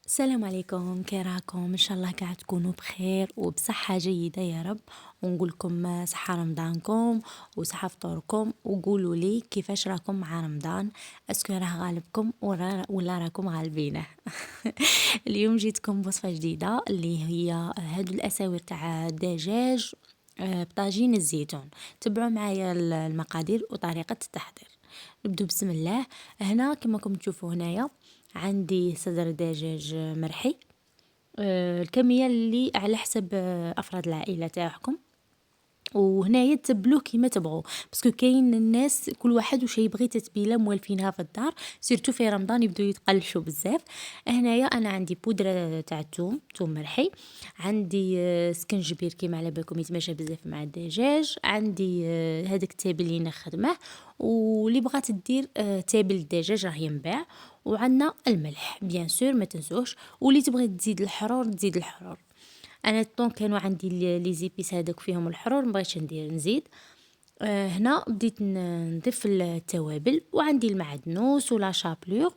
السلام عليكم، كي راكم؟ ان شاء الله قاعد تكونوا بخير وبصحة جيدة يا رب. ونقول لكم صحة رمضانكم وصحة فطوركم، وقولوا لي كيفاش راكم مع رمضان. اسكو راه غالبكم ولا راكم غالبينه؟ اليوم جيتكم بوصفة جديدة اللي هي هادو الاساور تاع الدجاج بطاجين الزيتون. تبعوا معايا المقادير وطريقة التحضير. نبدو بسم الله. هنا كما راكم تشوفوا هنايا عندي صدر دجاج مرحي. الكمية اللي على حسب أفراد العائلة تاعكم، وهنايا تتبلوه كيما تبغوا، باسكو كاين الناس كل واحد وش يبغي تتبيله موالفينها في الدار، سيرتو في رمضان يبدو يتقلشوا بزاف. هنايا انا عندي بودره تاع توم مرحي، عندي سكنجبير كيما على بالكم يتماشى بزاف مع الدجاج، عندي هذاك التابل اللي نخدمه، واللي بغات دير تابل الدجاج راه ينباع، وعندنا الملح بيان سور ما تنسوش، واللي تبغي تزيد الحرور تزيد الحرور. انا طون كانوا عندي لي زيبيس هذوك فيهم الحرور مبغيتش نزيد. هنا بديت نضيف التوابل، وعندي المعدنوس ولا شابلور.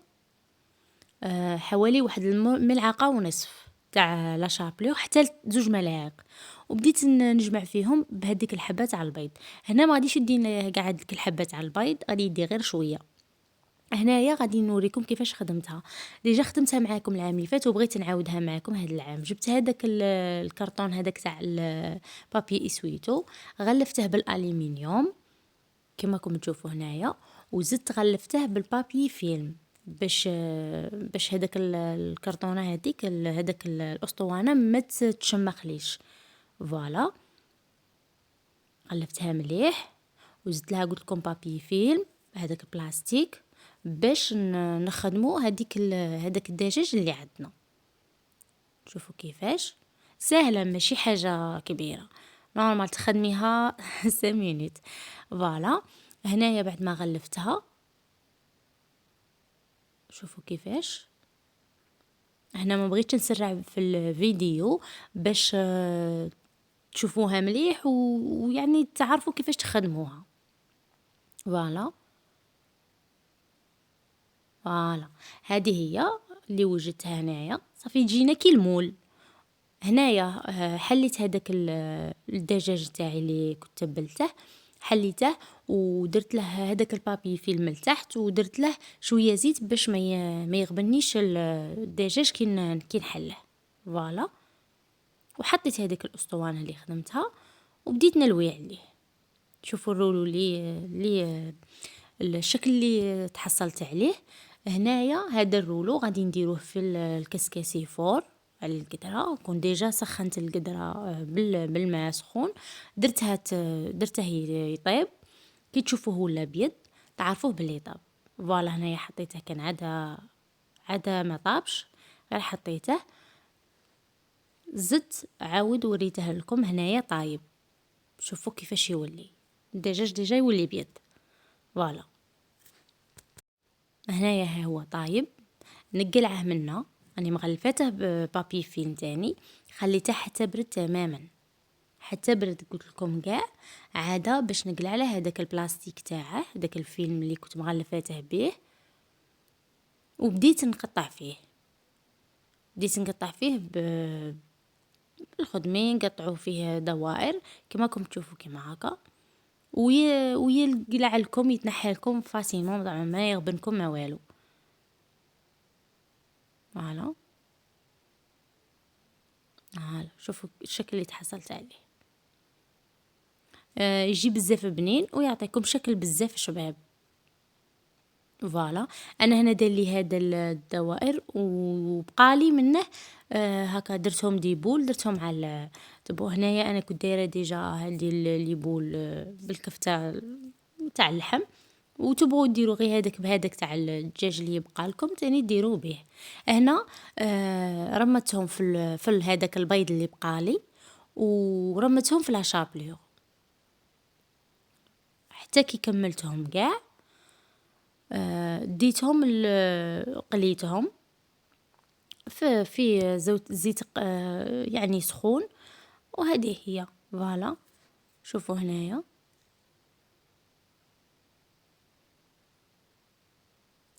حوالي واحد الملعقه ونصف تاع لا شابلور حتى 2 ملاعق، وبديت نجمع فيهم بهذيك الحبه تاع البيض. هنا ما غاديش ندير كاع هذيك الحبه تاع البيض، غادي ندير غير شويه. هنايا غادي نوريكم كيفاش خدمتها. ديجا خدمتها معاكم العام اللي فات وبغيت نعاودها معاكم هذا العام. جبت هذاك الكرتون هذاك تاع البابي اسويتو، غلفته بالالومنيوم كما راكم تشوفوا هنايا، وزدت غلفته بالبابي فيلم باش هذاك الكرتونه هذيك هذاك الاسطوانه ما تشمخليش. فوالا، غلفتها مليح وزدت لها قلت لكم بابي فيلم هذاك البلاستيك باش نخدموا هذاك الدجاج اللي عندنا. شوفوا كيفاش سهله، ماشي حاجه كبيره، نورمال تخدميها 5 مينوت. فوالا، هنايا بعد ما غلفتها شوفوا كيفاش. هنا ما بغيتش نسرع في الفيديو باش تشوفوها مليح ويعني تعرفوا كيفاش تخدموها. فوالا فوالا، هذه هي اللي وجدتها هنايا. صافي تجينا كي المول. هنايا حليت هذاك الدجاج تاعي اللي كنت تبلته، حليته ودرت له هذاك البابي فيلم لتحت، ودرت له شويه زيت باش ما يغبنيش الدجاج كي نحله. فوالا، وحطيت هذيك الاسطوانه اللي خدمتها وبديت نلوي عليه. شوفوا الرولو اللي الشكل اللي تحصلت عليه. هنايا هذا الرولو غادي نديروه في الكسكسي فور على القدره. كون ديجا سخنت القدره بالماء سخون، درته يطيب. كي تشوفوه ولا ابيض تعرفوه باللي طاب. فوالا، هنايا حطيته كان عدا ما طابش، غير حطيته زدت عاود وريته لكم. هنايا طايب، شوفوا كيفاش يولي الدجاج ديجا يولي ابيض. فوالا، هنايا ها هو طايب. نقلعه منا، راني مغلفاته ببابي فيلم تاني، خليته حتى برد تماما، حتى برد قلت لكم كاع عاده باش نقلع له هذاك البلاستيك تاعه، هذاك الفيلم اللي كنت مغلفاته به. وبديت نقطع فيه، بالخدمين نقطعوا فيه دوائر كما راكم تشوفوا كما هكا، ويقلع لكم يتنحى لكم فاسيمون، طبعا ما يغبنكم ما والو. فوالا، شوفوا الشكل اللي تحصلت عليه. يجي بزاف بنين ويعطيكم شكل بزاف شباب. فوالا، انا هنا دار لي هذا الدوائر وبقالي منه هكا درتهم ديبول، درتهم على تبو. هنايا انا كنت دايره ديجا هذه الليبول بالكفته تاع اللحم، وتبغوا ديروا غير هذاك بهذاك تاع الدجاج اللي يبقى لكم تاني ديروا به. هنا رمتهم في هذاك البيض اللي بقالي، ورميتهم في لاشابليغ حتى كي كملتهم كاع. ديتهم قليتهم في زيت يعني سخون، وهذه هي فوالا. شوفوا هنايا،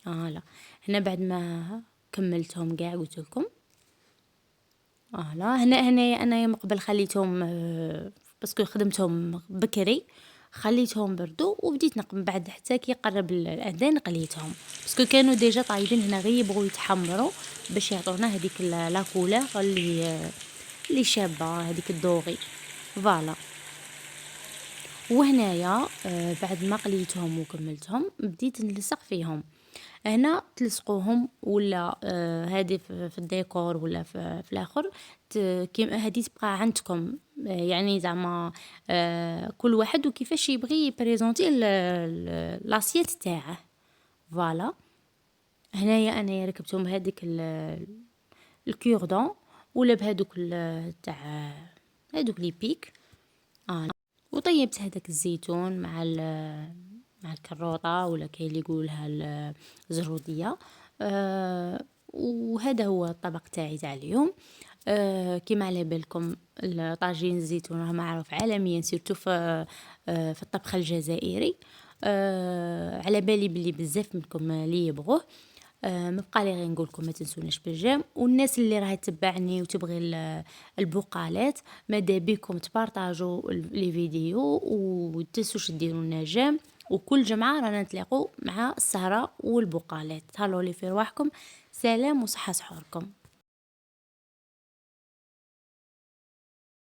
فوالا هنا بعد ما كملتهم كاع قلت لكم. فوالا هنايا انايا من قبل خليتهم باسكو خدمتهم بكري، خليتهم بردو وبديت نقم بعد حتى كي قرب الاذان قليتهم، باسكو كانوا ديجا طايبين هنا غير يبغوا يتحمروا باش يعطونا هذيك لا كولور اللي شابه، هذيك الدوغي. فوالا. وهنايا بعد ما قليتهم وكملتهم بديت نلصق فيهم. هنا تلصقوهم ولا هذه في الديكور ولا في الاخر، هذه تبقى عندكم يعني زعما كل واحد وكيفاش يبغي يبريزونتي لاسيت تاعه. فوالا. هنايا انايا ركبتهم بهذيك الكوردون ولا بهذوك تاع هذوك لي بيك. وطيبت هذاك الزيتون مع الكروطة ولا كاين اللي يقولها الزرودية. وهذا هو الطبق تاعي تاع اليوم. كيما على بالكم طاجين الزيتون راه معروف عالميا سيرتو في الطبخ الجزائري. على بالي بلي بزاف منكم اللي يبغوه. مبقى لي غير نقول لكم ما تنسوناش بالجيم، والناس اللي راهي تتبعني وتبغي البقالات ماذا بيكم تبارطاجوا لي فيديو وتنسوش ديروا لنا جيم، وكل جمعه رانا نتلاقوا مع السهره والبقالات. تهلاو لي في رواحكم. سلام وصحه سحوركم.